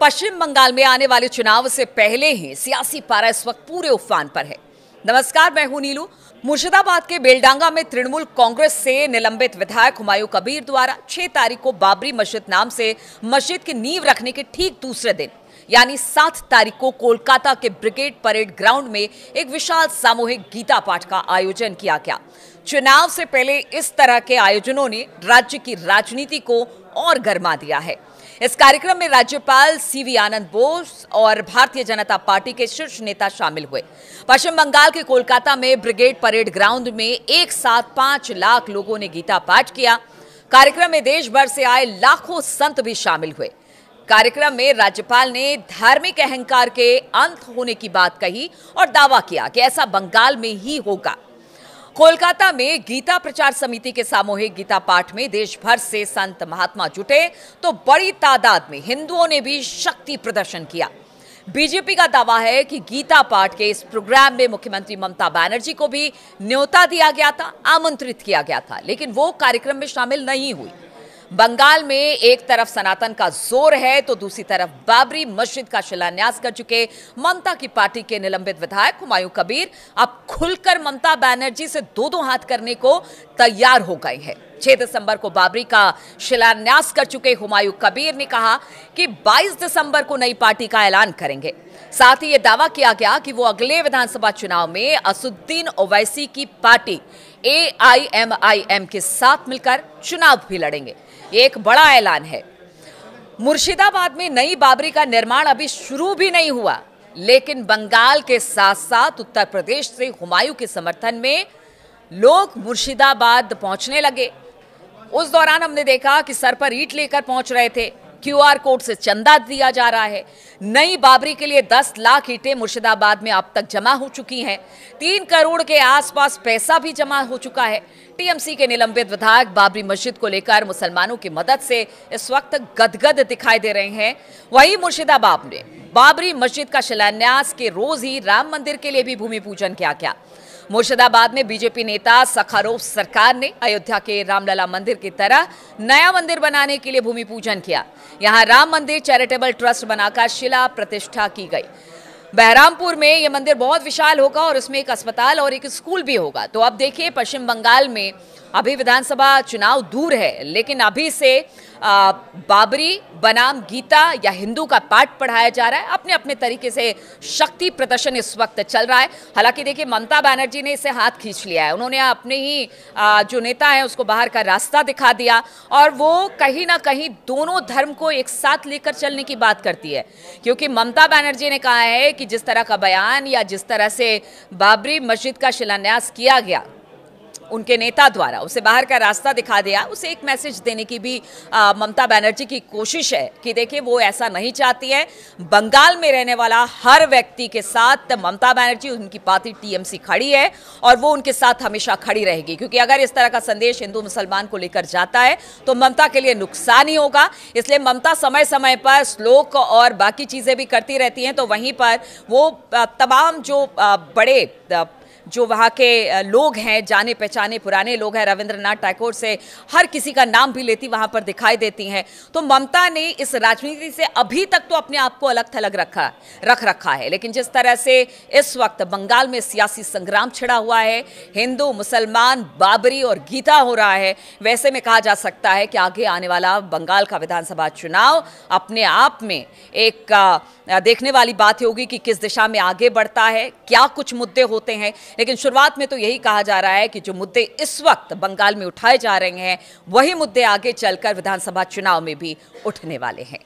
पश्चिम बंगाल में आने वाले चुनाव से पहले ही सियासी पारा इस वक्त पूरे उफान पर है। नमस्कार, मैं हूं नीलू। मुर्शिदाबाद के बेलडांगा में तृणमूल कांग्रेस से निलंबित विधायक हुमायूं कबीर द्वारा 6 तारीख को बाबरी मस्जिद नाम से मस्जिद की नींव रखने के ठीक दूसरे दिन यानी 7 तारीख को कोलकाता के ब्रिगेड परेड ग्राउंड में एक विशाल सामूहिक गीता पाठ का आयोजन किया गया। चुनाव से पहले इस तरह के आयोजनों ने राज्य की राजनीति को और गरमा दिया है। इस कार्यक्रम में राज्यपाल सीवी आनंद बोस और भारतीय जनता पार्टी के शीर्ष नेता शामिल हुए। पश्चिम बंगाल के कोलकाता में ब्रिगेड परेड ग्राउंड में एक साथ 5 लाख लोगों ने गीता पाठ किया। कार्यक्रम में देश भर से आए लाखों संत भी शामिल हुए। कार्यक्रम में राज्यपाल ने धार्मिक अहंकार के अंत होने की बात कही और दावा किया कि ऐसा बंगाल में ही होगा। कोलकाता में गीता प्रचार समिति के सामूहिक गीता पाठ में देश भर से संत महात्मा जुटे तो बड़ी तादाद में हिंदुओं ने भी शक्ति प्रदर्शन किया। बीजेपी का दावा है कि गीता पाठ के इस प्रोग्राम में मुख्यमंत्री ममता बनर्जी को भी न्योता दिया गया था, आमंत्रित किया गया था, लेकिन वो कार्यक्रम में शामिल नहीं हुई। बंगाल में एक तरफ सनातन का जोर है तो दूसरी तरफ बाबरी मस्जिद का शिलान्यास कर चुके ममता की पार्टी के निलंबित विधायक हुमायूं कबीर अब खुलकर ममता बनर्जी से दो हाथ करने को तैयार हो गए हैं। 6 दिसंबर को बाबरी का शिलान्यास कर चुके हुमायूं कबीर ने कहा कि 22 दिसंबर को नई पार्टी का ऐलान करेंगे। साथ ही यह दावा किया गया कि वो अगले विधानसभा चुनाव में असुद्दीन ओवैसी की पार्टी AIMIM के साथ मिलकर चुनाव भी लड़ेंगे। ये एक बड़ा ऐलान है। मुर्शिदाबाद में नई बाबरी का निर्माण अभी शुरू भी नहीं हुआ, लेकिन बंगाल के साथ साथ उत्तर प्रदेश से हुमायूं के समर्थन में लोग मुर्शिदाबाद पहुंचने लगे। उस दौरान हमने देखा कि सर पर ईंट लेकर पहुंच रहे थे। QR कोड से चंदा दिया जा रहा है। नई बाबरी के लिए 10 लाख ईंटें मुर्शिदाबाद में अब तक जमा हो चुकी हैं। 3 करोड़ के आसपास पैसा भी जमा हो चुका है। TMC के निलंबित विधायक बाबरी मस्जिद को लेकर मुसलमानों की मदद से इस वक्त गदगद दिखाई दे रहे हैं। वहीं मुर्शिदाबाद में बाबरी मस्जिद का शिलान्यास के रोज ही राम मंदिर के लिए भी भूमि पूजन किया गया। मुर्शिदाबाद में बीजेपी नेता सखारोव सरकार ने अयोध्या के रामलला मंदिर की तरह नया मंदिर बनाने के लिए भूमि पूजन किया। यहां राम मंदिर चैरिटेबल ट्रस्ट बनाकर शिला प्रतिष्ठा की गई। बहरामपुर में यह मंदिर बहुत विशाल होगा और इसमें एक अस्पताल और एक स्कूल भी होगा। तो अब देखिए, पश्चिम बंगाल में अभी विधानसभा चुनाव दूर है, लेकिन अभी से बाबरी बनाम गीता या हिंदू का पाठ पढ़ाया जा रहा है। अपने अपने तरीके से शक्ति प्रदर्शन इस वक्त चल रहा है। हालांकि देखिए, ममता बनर्जी ने इसे हाथ खींच लिया है। उन्होंने अपने ही जो नेता है उसको बाहर का रास्ता दिखा दिया और वो कहीं ना कहीं दोनों धर्म को एक साथ लेकर चलने की बात करती है, क्योंकि ममता बनर्जी ने कहा है कि जिस तरह का बयान या जिस तरह से बाबरी मस्जिद का शिलान्यास किया गया उनके नेता द्वारा, उसे बाहर का रास्ता दिखा दिया। उसे एक मैसेज देने की भी ममता बनर्जी की कोशिश है कि देखिए, वो ऐसा नहीं चाहती है। बंगाल में रहने वाला हर व्यक्ति के साथ ममता बनर्जी, उनकी पार्टी TMC खड़ी है और वो उनके साथ हमेशा खड़ी रहेगी, क्योंकि अगर इस तरह का संदेश हिंदू मुसलमान को लेकर जाता है तो ममता के लिए नुकसान ही होगा। इसलिए ममता समय समय पर श्लोक और बाकी चीजें भी करती रहती हैं, तो वहीं पर वो तमाम जो बड़े जो वहाँ के लोग हैं, जाने पहचाने पुराने लोग हैं, रविंद्रनाथ टैगोर से हर किसी का नाम भी लेती वहाँ पर दिखाई देती हैं। तो ममता ने इस राजनीति से अभी तक तो अपने आप को अलग थलग रख रखा है, लेकिन जिस तरह से इस वक्त बंगाल में सियासी संग्राम छिड़ा हुआ है, हिंदू मुसलमान बाबरी और गीता हो रहा है, वैसे में कहा जा सकता है कि आगे आने वाला बंगाल का विधानसभा चुनाव अपने आप में एक देखने वाली बात होगी कि किस दिशा में आगे बढ़ता है, क्या कुछ मुद्दे होते हैं। लेकिन शुरुआत में तो यही कहा जा रहा है कि जो मुद्दे इस वक्त बंगाल में उठाए जा रहे हैं वही मुद्दे आगे चलकर विधानसभा चुनाव में भी उठने वाले हैं।